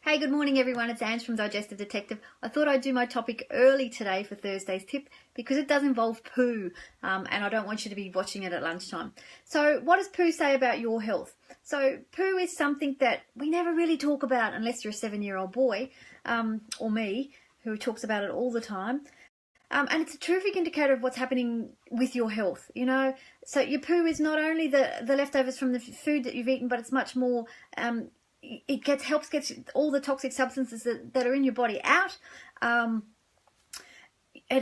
Hey, good morning everyone, it's Ange from Digestive Detective. I thought I'd do my topic early today for Thursday's tip because it does involve poo and I don't want you to be watching it at lunchtime. So what does poo say about your health? So poo is something that we never really talk about unless you're a 7-year-old boy or me, who talks about it all the time. And it's a terrific indicator of what's happening with your health, you know. So your poo is not only the leftovers from the food that you've eaten, but it's much more. It helps get all the toxic substances that are in your body out. And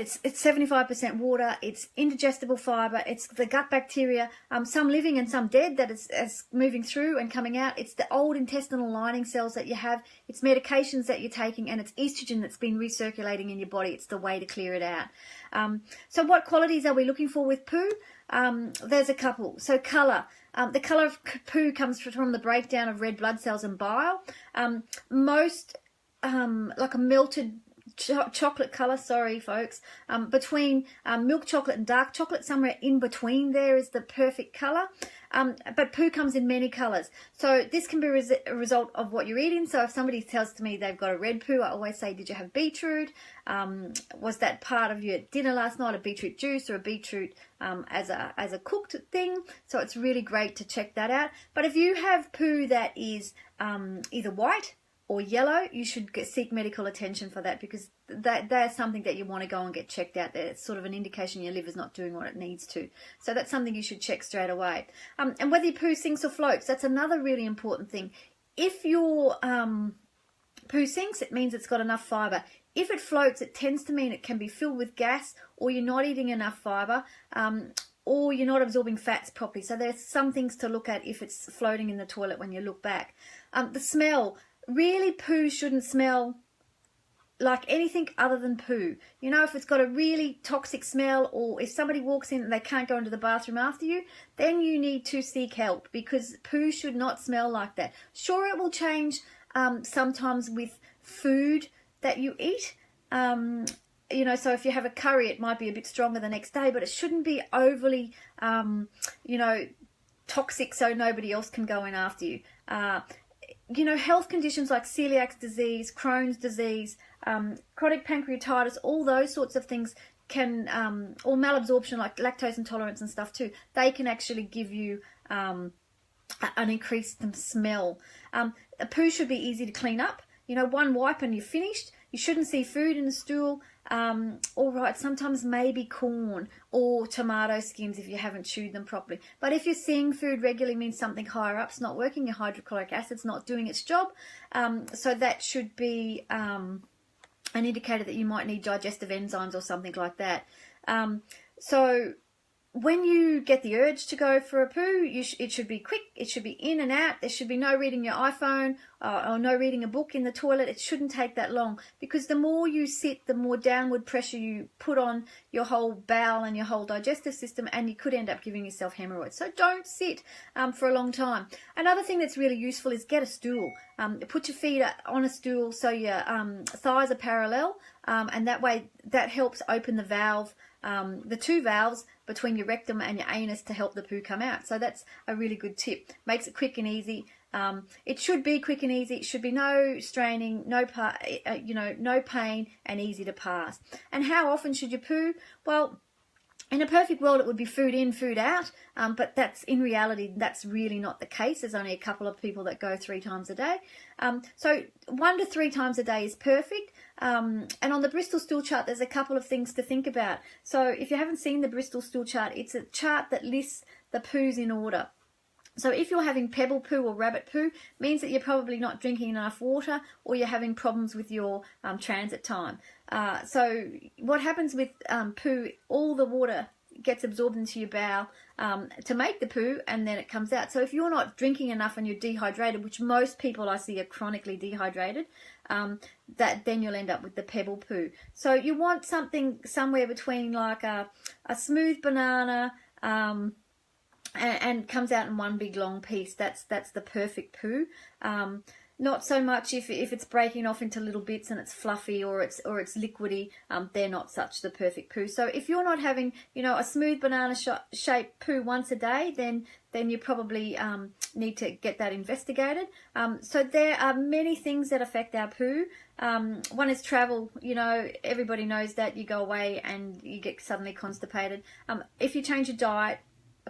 it's 75% water, it's indigestible fibre, it's the gut bacteria, some living and some dead that is moving through and coming out. It's the old intestinal lining cells that you have, it's medications that you're taking, and it's estrogen that's been recirculating in your body. It's the way to clear it out. So what qualities are we looking for with poo? There's a couple. So colour. The colour of poo comes from the breakdown of red blood cells and bile. Most like a melted chocolate colour, sorry folks, between milk chocolate and dark chocolate, somewhere in between there is the perfect colour. But poo comes in many colours. So this can be a result of what you're eating. So if somebody tells to me they've got a red poo, I always say, did you have beetroot? Was that part of your dinner last night, a beetroot juice or a beetroot as a cooked thing? So it's really great to check that out. But if you have poo that is either white or yellow, you should seek medical attention for that, because that's something that you want to go and get checked out. It's sort of an indication your liver's not doing what it needs to. So that's something you should check straight away. And whether your poo sinks or floats, that's another really important thing. If your poo sinks, it means it's got enough fibre. If it floats, it tends to mean it can be filled with gas, or you're not eating enough fibre, or you're not absorbing fats properly. So there's some things to look at if it's floating in the toilet when you look back. The smell. Really, poo shouldn't smell like anything other than poo. You know, if it's got a really toxic smell, or if somebody walks in and they can't go into the bathroom after you, then you need to seek help, because poo should not smell like that. Sure, it will change sometimes with food that you eat. You know, so if you have a curry, it might be a bit stronger the next day, but it shouldn't be overly, you know, toxic so nobody else can go in after you. You know, health conditions like celiac disease, Crohn's disease, chronic pancreatitis, all those sorts of things can, or malabsorption like lactose intolerance and stuff too, they can actually give you an increased smell. A poo should be easy to clean up. You know, one wipe and you're finished. You shouldn't see food in the stool. All right, sometimes maybe corn or tomato skins if you haven't chewed them properly. But if you're seeing food regularly, means something higher up's not working, your hydrochloric acid's not doing its job. So that should be an indicator that you might need digestive enzymes or something like that. So when you get the urge to go for a poo, it should be quick, it should be in and out. There should be no reading your iPhone or no reading a book in the toilet. It shouldn't take that long, because the more you sit, the more downward pressure you put on your whole bowel and your whole digestive system, and you could end up giving yourself hemorrhoids. So don't sit for a long time. Another thing that's really useful is get a stool. Put your feet on a stool so your thighs are parallel, and that way that helps open the valve, the two valves between your rectum and your anus, to help the poo come out. So that's a really good tip. Makes it quick and easy. It should be quick and easy. It should be no straining, no pain, and easy to pass. And how often should you poo? Well, in a perfect world, it would be food in, food out, but in reality, that's really not the case. There's only a couple of people that go 3 times a day. So 1 to 3 times a day is perfect. And on the Bristol stool chart, there's a couple of things to think about. So if you haven't seen the Bristol stool chart, it's a chart that lists the poos in order. So if you're having pebble poo or rabbit poo, means that you're probably not drinking enough water, or you're having problems with your transit time. So what happens with poo, all the water gets absorbed into your bowel to make the poo, and then it comes out. So if you're not drinking enough and you're dehydrated, which most people I see are chronically dehydrated, then you'll end up with the pebble poo. So you want something somewhere between like a smooth banana, and comes out in one big long piece. That's the perfect poo. Not so much if it's breaking off into little bits and it's fluffy or it's liquidy. They're not such the perfect poo. So if you're not having, you know, a smooth banana shaped poo once a day, then you're probably need to get that investigated. So there are many things that affect our poo. One is travel. You know, everybody knows that you go away and you get suddenly constipated. If you change your diet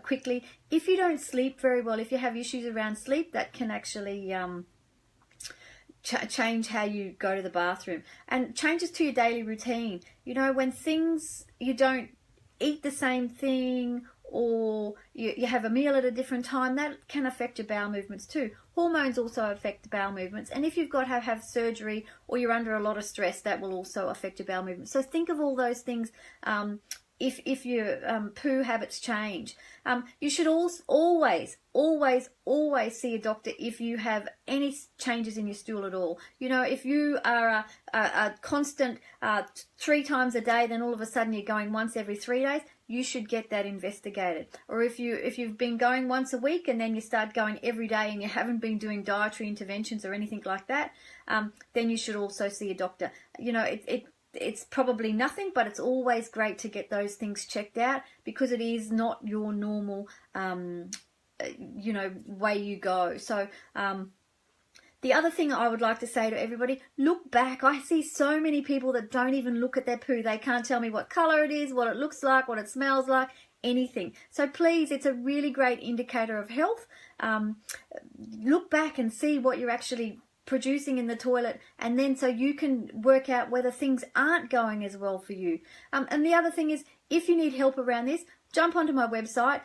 quickly, if you don't sleep very well, if you have issues around sleep, that can actually change how you go to the bathroom. And changes to your daily routine. You know, when you don't eat the same thing, or you have a meal at a different time, that can affect your bowel movements too. Hormones also affect bowel movements, and if you've got to have surgery or you're under a lot of stress, that will also affect your bowel movements. So think of all those things. If your poo habits change, you should always see a doctor if you have any changes in your stool at all. You know, if you are a constant 3 times a day, then all of a sudden you're going once every 3 days, you should get that investigated. Or if you've been going once a week and then you start going every day and you haven't been doing dietary interventions or anything like that, then you should also see a doctor. You know, it's probably nothing, but it's always great to get those things checked out, because it is not your normal, way you go. So, the other thing I would like to say to everybody, look back. I see so many people that don't even look at their poo. They can't tell me what color it is, what it looks like, what it smells like, anything. So please, it's a really great indicator of health. Look back and see what you're actually producing in the toilet, and then so you can work out whether things aren't going as well for you. And the other thing is, if you need help around this, jump onto my website,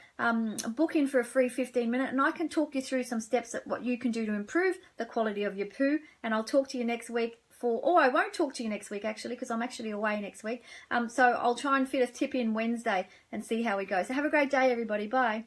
book in for a free 15-minute, and I can talk you through some steps at what you can do to improve the quality of your poo. And I'll talk to you next week I won't talk to you next week actually, because I'm actually away next week. So I'll try and fit a tip in Wednesday and see how we go. So have a great day, everybody. Bye.